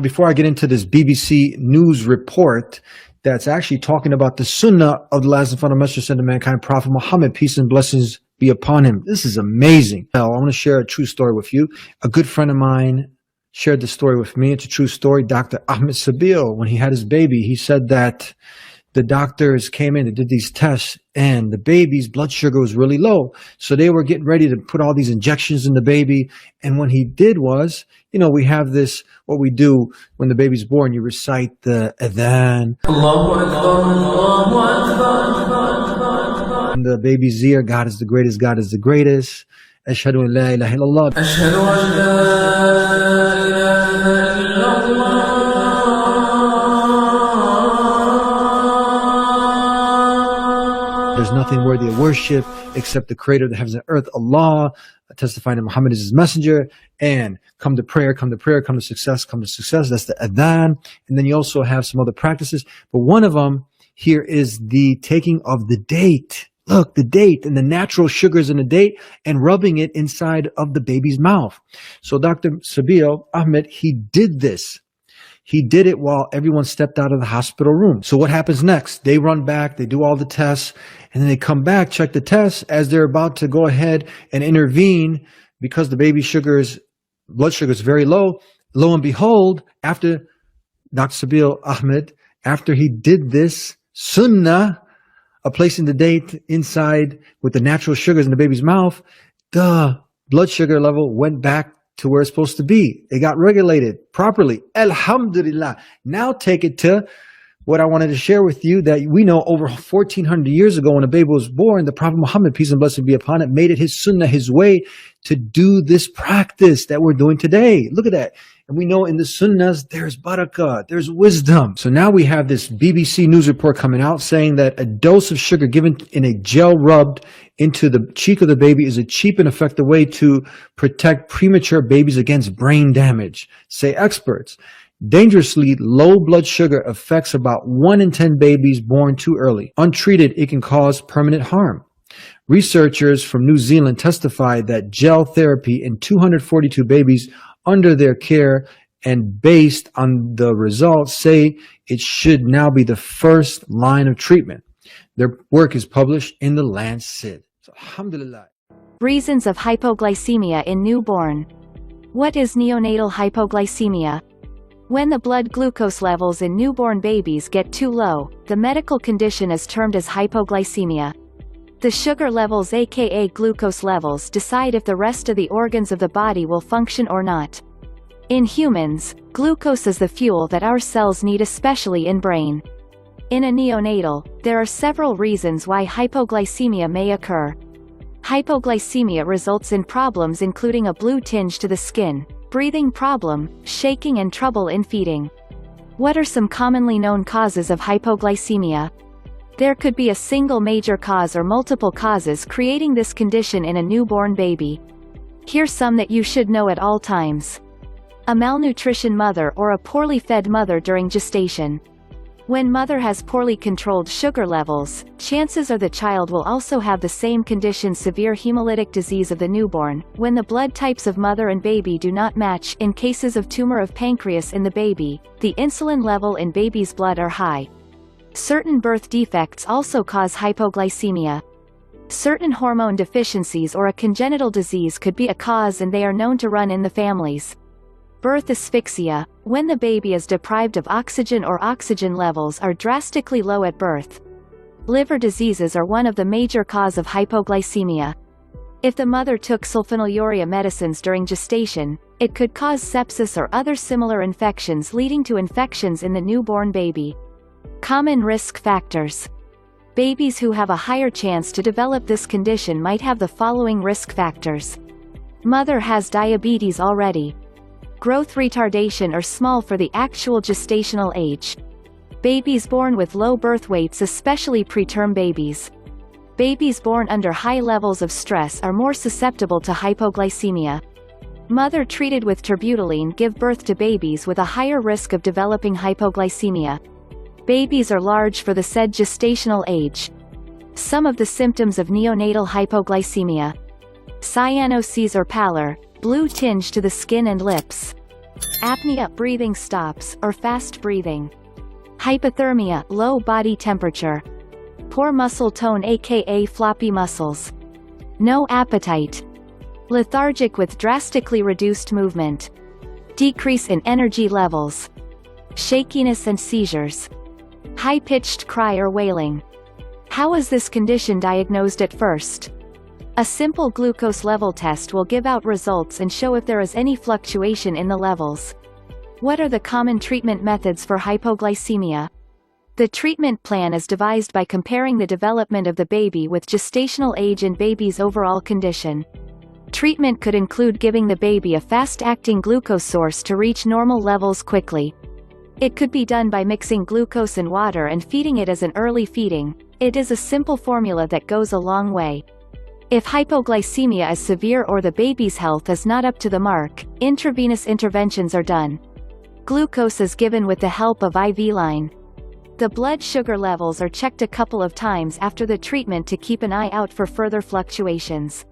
Before I get into this BBC News report that's actually talking about the Sunnah of the last and final message sent to mankind, Prophet Muhammad, peace and blessings be upon him. This is amazing. Now, I want to share a true story with you. A good friend of mine shared the story with me. It's a true story. Dr. Ahmed Sabil, when he had his baby, he said that the doctors came in and did these tests and the baby's blood sugar was really low. So they were getting ready to put all these injections in the baby. And what he did was, we have this, what we do when the baby's born, you recite the adhan. And the baby's ear, God is the greatest, God is the greatest. Ashhadu an la ilaha illallah. Ashhadu an la ilaha illallah. There's nothing worthy of worship except the creator of the heavens and earth, Allah, testifying that Muhammad is his messenger, and come to prayer, come to prayer, come to success, come to success. That's the adhan. And then you also have some other practices. But one of them here is the taking of the date. Look, the date and the natural sugars in the date and rubbing it inside of the baby's mouth. So Dr. Sabil Ahmed, he did this. He did it while everyone stepped out of the hospital room. So what happens next? They run back, they do all the tests, and then they come back, check the tests as they're about to go ahead and intervene because the baby's blood sugar is very low. Lo and behold, after Dr. Sabil Ahmed, after he did this sunnah of placing the date inside with the natural sugars in the baby's mouth, the blood sugar level went back to where it's supposed to be. It got regulated properly. Alhamdulillah. Now take it to what I wanted to share with you, that we know over 1400 years ago when a baby was born, the Prophet Muhammad, peace and blessing be upon it, made it his sunnah, his way to do this practice that we're doing today. Look at that. And we know in the sunnahs, there's barakah, there's wisdom. So now we have this BBC News report coming out saying that a dose of sugar given in a gel rubbed into the cheek of the baby is a cheap and effective way to protect premature babies against brain damage, say experts. Dangerously low blood sugar affects about 1 in 10 babies born too early. Untreated, it can cause permanent harm. Researchers from New Zealand testified that gel therapy in 242 babies under their care, and based on the results, say it should now be the first line of treatment. Their work is published in the Lancet. So, alhamdulillah. Reasons of hypoglycemia in newborn. What is neonatal hypoglycemia? When the blood glucose levels in newborn babies get too low, the medical condition is termed as hypoglycemia. The sugar levels, aka glucose levels, decide if the rest of the organs of the body will function or not. In humans, glucose is the fuel that our cells need, especially in brain. In a neonatal, there are several reasons why hypoglycemia may occur. Hypoglycemia results in problems including a blue tinge to the skin, breathing problem, shaking, and trouble in feeding. What are some commonly known causes of hypoglycemia? There could be a single major cause or multiple causes creating this condition in a newborn baby. Here's some that you should know at all times. A malnutrition mother or a poorly fed mother during gestation. When mother has poorly controlled sugar levels, chances are the child will also have the same condition, severe hemolytic disease of the newborn. When the blood types of mother and baby do not match, in cases of tumor of pancreas in the baby, the insulin level in baby's blood are high. Certain birth defects also cause hypoglycemia. Certain hormone deficiencies or a congenital disease could be a cause, and they are known to run in the families. Birth asphyxia, when the baby is deprived of oxygen or oxygen levels are drastically low at birth. Liver diseases are one of the major cause of hypoglycemia. If the mother took sulfonylurea medicines during gestation, it could cause sepsis or other similar infections, leading to infections in the newborn baby. Common risk factors. Babies who have a higher chance to develop this condition might have the following risk factors. Mother has diabetes already. Growth retardation or small for the actual gestational age. Babies born with low birth weights, especially preterm babies. Babies born under high levels of stress are more susceptible to hypoglycemia. Mother treated with terbutaline give birth to babies with a higher risk of developing hypoglycemia. Babies are large for the said gestational age. Some of the symptoms of neonatal hypoglycemia. Cyanosis or pallor, blue tinge to the skin and lips. Apnea, breathing stops, or fast breathing. Hypothermia, low body temperature. Poor muscle tone aka floppy muscles. No appetite. Lethargic with drastically reduced movement. Decrease in energy levels. Shakiness and seizures. High-pitched cry or wailing. How is this condition diagnosed at first? A simple glucose level test will give out results and show if there is any fluctuation in the levels. What are the common treatment methods for hypoglycemia? The treatment plan is devised by comparing the development of the baby with gestational age and baby's overall condition. Treatment could include giving the baby a fast-acting glucose source to reach normal levels quickly. It could be done by mixing glucose and water and feeding it as an early feeding. It is a simple formula that goes a long way. If hypoglycemia is severe or the baby's health is not up to the mark, intravenous interventions are done. Glucose is given with the help of IV line. The blood sugar levels are checked a couple of times after the treatment to keep an eye out for further fluctuations.